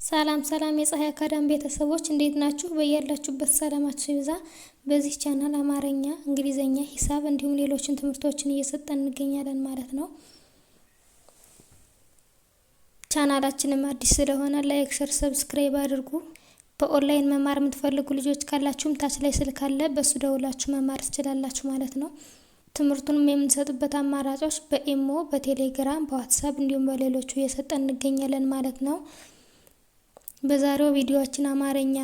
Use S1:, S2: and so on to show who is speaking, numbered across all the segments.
S1: ሰላም ሰላም የፀሐይ አካዳሚ ቤተሰቦች እንዴት ናችሁ? በያላችሁበት ሰላማችሁ ይብዛ። በዚህ ቻናል አማርኛ፣ እንግሊዘኛ፣ ሂሳብ እንዲሁም ሌሎችን ትምህርቶችን እየሰጠን እንገኛለን ማለት ነው። ቻናላችንም አዲስ ስለሆነ ላይክ፣ ሼር፣ ሰብስክራይብ አድርጉ። በኦንላይን መማር የምትፈልጉ ልጆች ካላችሁም ታች ላይ ስልክ አለ፣ በሱ ደውላችሁ መማር ትችላላችሁ ማለት ነው። ትምህርቱንም የምንሰጥበት አማራጮች በኢሞ፣ በቴሌግራም፣ በዋትስአፕ እንዲሁም በሌሎቹ እየሰጠን እንገኛለን ማለት ነው። በዛሬው ቪዲዮአችን አማርኛ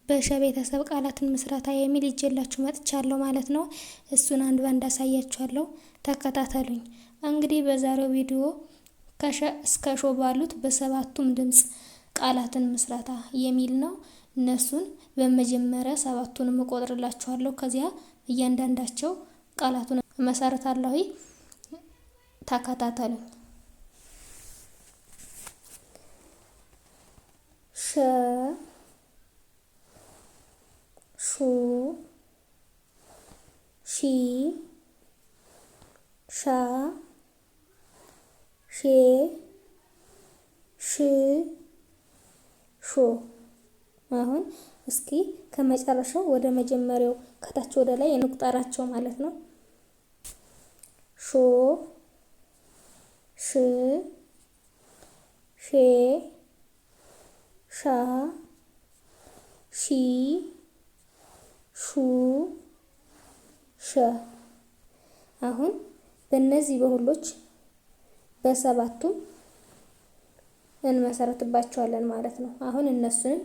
S1: በሸ ቤተሰብ ቃላትን ምስረታ የሚል ይዤላችሁ መጥቻለሁ ማለት ነው። እሱን አንድ ባንድ አሳያችኋለሁ፣ ተከታተሉኝ። እንግዲህ በዛሬው ቪዲዮ ከሸ እስከ ሾ ባሉት በሰባቱም ድምጽ ቃላትን ምስረታ የሚል ነው። እነሱን በመጀመሪያ ሰባቱንም እቆጥርላችኋለሁ። ከዚያ እያንዳንዳቸው ቃላቱን መሰረታለሁ። ተከታተሉኝ። ሸ ሹ ሺ ሻ ሼ ሽ ሾ። አሁን እስኪ ከመጨረሻው ወደ መጀመሪያው ከታች ወደ ላይ እንቁጠራቸው ማለት ነው። ሾ ሽ ሼ ሻ ሺ ሹ ሸ። አሁን በእነዚህ በሁሎች በሰባቱም እንመሰረትባቸዋለን ማለት ነው። አሁን እነሱን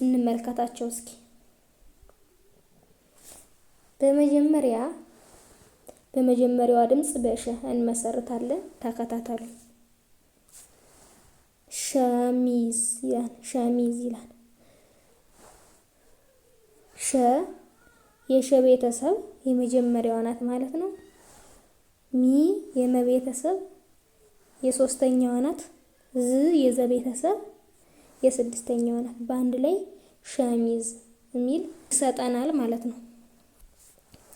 S1: እንመልከታቸው እስኪ። በመጀመሪያዋ ድምጽ በሸ እንመሰርታለን። ተከታተሉ። ሸሚዝ ይላል። ሸሚዝ ይላል። ሸ የሸ ቤተሰብ የመጀመሪያዋ ናት ማለት ነው። ሚ የመ ቤተሰብ የሶስተኛዋ ናት። ዝ የዘ ቤተሰብ የስድስተኛዋ ናት። በአንድ ላይ ሸሚዝ የሚል ይሰጠናል ማለት ነው።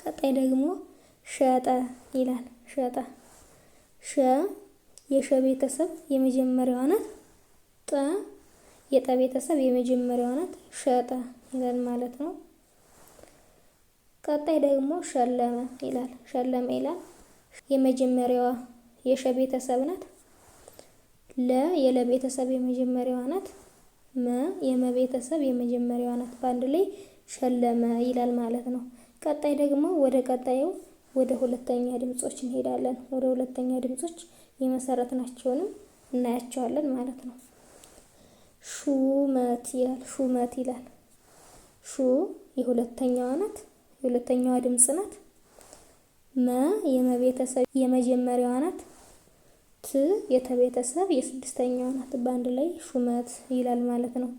S1: ቀጣይ ደግሞ ሸጠ ይላል። ሸጠ ሸ የሸ ቤተሰብ የመጀመሪያዋ ናት። ጠ የጠ ቤተሰብ የመጀመሪያዋ ናት። ሸጠ ይላል ማለት ነው። ቀጣይ ደግሞ ሸለመ ይላል። ሸለመ ይላል። የመጀመሪያዋ የሸ ቤተሰብ ናት። ለ የለ ቤተሰብ የመጀመሪያዋ ናት። መ የመ ቤተሰብ የመጀመሪያዋ ናት። በአንድ ላይ ሸለመ ይላል ማለት ነው። ቀጣይ ደግሞ ወደ ሁለተኛ ድምጾች እንሄዳለን። ወደ ሁለተኛ ድምጾች የመሰረትናቸውንም እናያቸዋለን ማለት ነው። ሹመት ይላል። ሹመት ይላል። ሹ የሁለተኛዋ ናት። የሁለተኛዋ ድምጽ ናት። መ የመቤተሰብ የመጀመሪያዋ ናት። ት የተቤተሰብ የስድስተኛዋ ናት። በአንድ ላይ ሹመት ይላል ማለት ነው።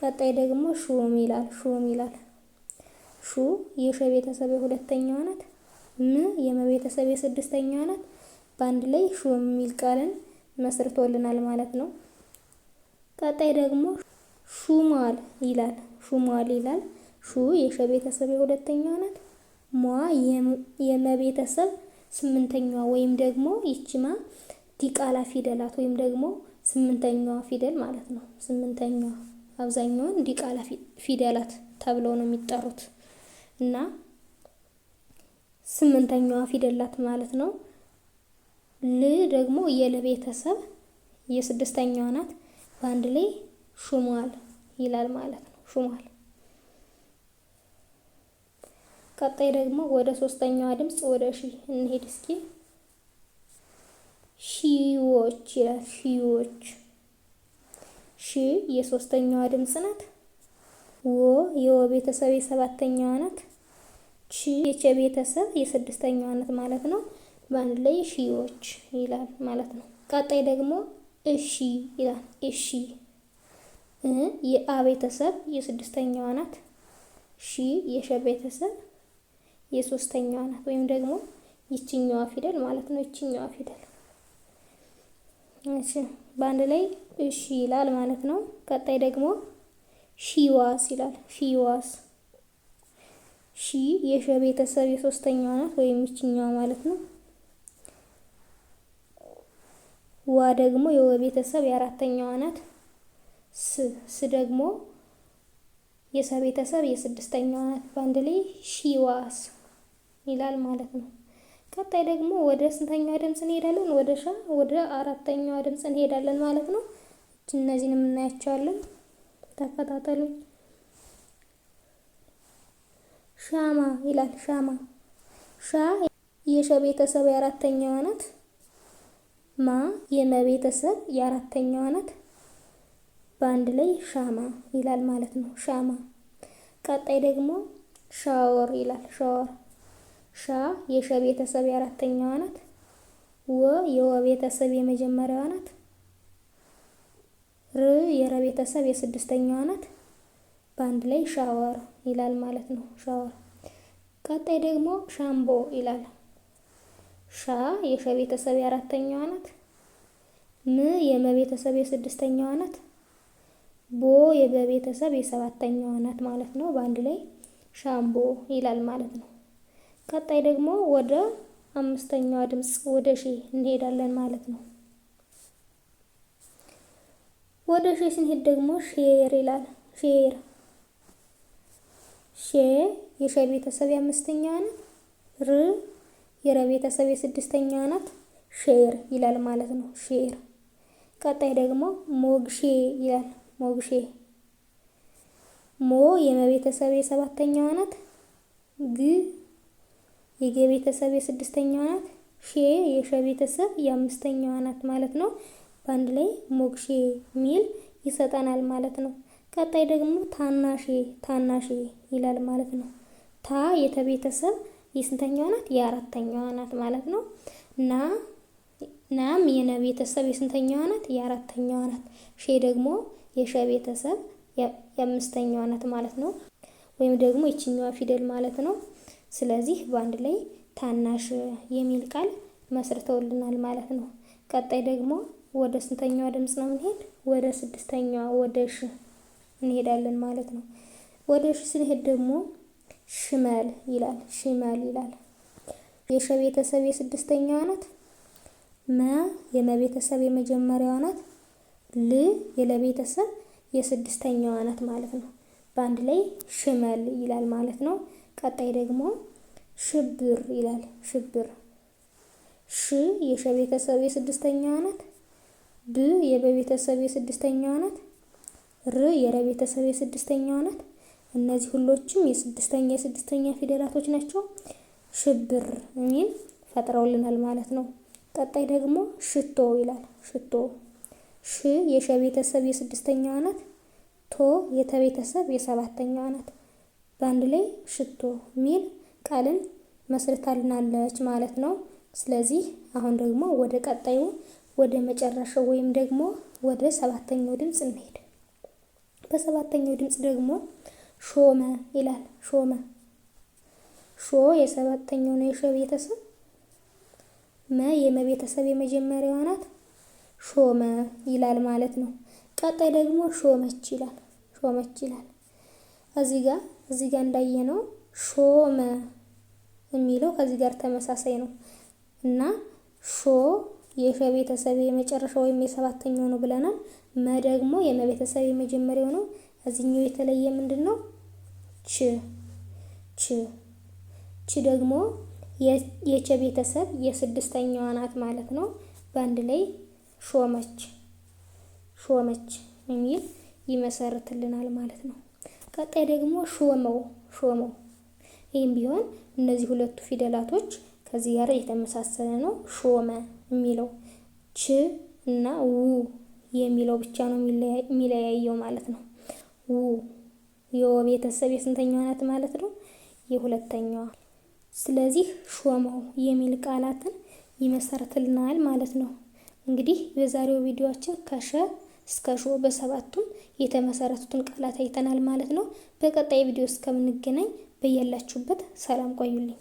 S1: ቀጣይ ደግሞ ሹም ይላል። ሹም ይላል። ሹ የሸ ቤተሰብ የሁለተኛዋ ናት። ም የመቤተሰብ የስድስተኛዋ ናት። በአንድ ላይ ሹም የሚል ቃልን መስርቶልናል ማለት ነው። ቀጣይ ደግሞ ሹሟል ይላል። ሹሟል ይላል። ሹ የሸ ቤተሰብ የሁለተኛዋ ናት። ሟ የመቤተሰብ ስምንተኛዋ ወይም ደግሞ ይችማ ዲቃላ ፊደላት ወይም ደግሞ ስምንተኛዋ ፊደል ማለት ነው። ስምንተኛዋ አብዛኛውን ዲቃላ ፊደላት ተብለው ነው የሚጠሩት እና ስምንተኛዋ ፊደላት ማለት ነው። ል ደግሞ የለ ቤተሰብ የስድስተኛዋ ናት። በአንድ ላይ ሹሟል ይላል ማለት ነው። ሹሟል። ቀጣይ ደግሞ ወደ ሶስተኛዋ ድምጽ ወደ ሺ እንሄድ እስኪ። ሺዎች ይላል። ሺዎች። ሺ የሶስተኛዋ ድምጽ ናት። ወ የወ ቤተሰብ የሰባተኛዋ ናት። ቺ የቸ ቤተሰብ የስድስተኛዋ ናት ማለት ነው። በአንድ ላይ ሺዎች ይላል ማለት ነው። ቀጣይ ደግሞ እሺ ይላል። እሺ የአ ቤተሰብ የስድስተኛዋ ናት። ሺ የሸ ቤተሰብ የሶስተኛዋ ናት ወይም ደግሞ ይችኛዋ ፊደል ማለት ነው። ይችኛዋ ፊደል እሺ በአንድ ላይ እሺ ይላል ማለት ነው። ቀጣይ ደግሞ ሺዋስ ይላል። ሺዋስ። ሺ የሸ ቤተሰብ የሶስተኛዋ ናት ወይም ይችኛዋ ማለት ነው። ዋ ደግሞ የወ ቤተሰብ የአራተኛዋ ናት። ስ ስ ደግሞ የሰ ቤተሰብ የስድስተኛዋ ናት። በአንድ ላይ ሺዋስ ይላል ማለት ነው። ቀጣይ ደግሞ ወደ ስንተኛዋ ድምፅ እንሄዳለን? ወደ ሻ ወደ አራተኛዋ ድምፅ እንሄዳለን ማለት ነው። እነዚህን እናያቸዋለን። ተከታተሉኝ። ሻማ ይላል። ሻማ ሻ የሸ ቤተሰብ የአራተኛዋ ናት። ማ የመ ቤተሰብ የአራተኛዋ ናት። በአንድ ላይ ሻማ ይላል ማለት ነው። ሻማ። ቀጣይ ደግሞ ሻወር ይላል። ሻወር ሻ የሸ ቤተሰብ የአራተኛዋ ናት። ወ የወ ቤተሰብ የመጀመሪያዋ ናት። ር የረ ቤተሰብ የስድስተኛዋ ናት። በአንድ ላይ ሻወር ይላል ማለት ነው። ሻወር። ቀጣይ ደግሞ ሻምቦ ይላል። ሻ የሸ ቤተሰብ የአራተኛዋ ናት። ም የመ ቤተሰብ የስድስተኛዋ ናት። ቦ የበ ቤተሰብ የሰባተኛዋ ናት ማለት ነው። በአንድ ላይ ሻምቦ ይላል ማለት ነው። ቀጣይ ደግሞ ወደ አምስተኛዋ ድምፅ ወደ ሼ እንሄዳለን ማለት ነው። ወደ ሼ ስንሄድ ደግሞ ሼር ይላል። ሼር ሼ የሸ ቤተሰብ የአምስተኛዋ ናት። ር የረ ቤተሰብ የስድስተኛዋ ናት። ሼር ይላል ማለት ነው። ሼር። ቀጣይ ደግሞ ሞግሼ ይላል። ሞግሼ ሞ የመ ቤተሰብ የሰባተኛዋ ናት። ግ የገ ቤተሰብ የስድስተኛዋ ናት። ሼ የሸ ቤተሰብ የአምስተኛዋ ናት ማለት ነው። በአንድ ላይ ሞግሼ ሚል ይሰጠናል ማለት ነው። ቀጣይ ደግሞ ታናሼ ታናሼ ይላል ማለት ነው። ታ የተ ቤተሰብ የስንተኛዋ ናት? የአራተኛዋ ናት ማለት ነው። ናም የነ ቤተሰብ የስንተኛዋ ናት? የአራተኛዋ ናት። ሼ ደግሞ የሸ ቤተሰብ የአምስተኛዋ ናት ማለት ነው። ወይም ደግሞ ይችኛዋ ፊደል ማለት ነው። ስለዚህ በአንድ ላይ ታናሽ የሚል ቃል መስርተውልናል ማለት ነው። ቀጣይ ደግሞ ወደ ስንተኛዋ ድምፅ ነው የምንሄድ? ወደ ስድስተኛዋ ወደ ሽ እንሄዳለን ማለት ነው። ወደ ሽ ስንሄድ ደግሞ ሽመል ይላል። ሽመል ይላል። የሸ ቤተሰብ የስድስተኛዋ ናት። መ የመ ቤተሰብ የመጀመሪያዋ ናት። ል የለ ቤተሰብ የስድስተኛዋ ናት ማለት ነው። በአንድ ላይ ሽመል ይላል ማለት ነው። ቀጣይ ደግሞ ሽብር ይላል። ሽብር ሽ የሸ ቤተሰብ የስድስተኛዋ ናት። ብ የበ ቤተሰብ የስድስተኛዋ ናት። ር የረ ቤተሰብ የስድስተኛዋ ናት። እነዚህ ሁሎችም የስድስተኛ ፊደላቶች ናቸው። ሽብር የሚል ፈጥረውልናል ማለት ነው። ቀጣይ ደግሞ ሽቶ ይላል። ሽቶ ሽ የሸ ቤተሰብ የስድስተኛዋ ናት። ቶ የተ ቤተሰብ የሰባተኛዋ ናት። በአንድ ላይ ሽቶ ሚል ቃልን መስርታልናለች ማለት ነው። ስለዚህ አሁን ደግሞ ወደ ቀጣዩ ወደ መጨረሻው ወይም ደግሞ ወደ ሰባተኛው ድምፅ እንሄድ። በሰባተኛው ድምፅ ደግሞ ሾመ ይላል። ሾመ ሾ የሰባተኛው ነው የሸ ቤተሰብ። መ የመ ቤተሰብ የመጀመሪያዋ ናት። ሾመ ይላል ማለት ነው። ቀጣይ ደግሞ ሾመች ይላል። ሾመች ይላል። እዚህ ጋር እንዳየነው ሾመ የሚለው ከዚህ ጋር ተመሳሳይ ነው እና ሾ የሸ ቤተሰብ የመጨረሻው ወይም የሰባተኛው ነው ብለናል። መ ደግሞ የመ ቤተሰብ የመጀመሪያው ነው። እዚህኛው የተለየ ምንድነው? ች ደግሞ የቸ ቤተሰብ የስድስተኛዋ ናት ማለት ነው። በአንድ ላይ ሾመች የሚል ይመሰርትልናል ማለት ነው። ቀጣይ ደግሞ ሾመው ይህም ቢሆን እነዚህ ሁለቱ ፊደላቶች ከዚህ ጋር የተመሳሰለ ነው። ሾመ የሚለው ች እና ው የሚለው ብቻ ነው የሚለያየው ማለት ነው። ው የወ ቤተሰብ የስንተኛዋ ናት ማለት ነው? የሁለተኛዋ። ስለዚህ ሾመው የሚል ቃላትን ይመሰርትልናል ማለት ነው። እንግዲህ በዛሬው ቪዲዮአችን ከሸ እስከ ሾ በሰባቱም የተመሰረቱትን ቃላት አይተናል ማለት ነው። በቀጣይ ቪዲዮ እስከምንገናኝ በያላችሁበት ሰላም ቆዩልኝ።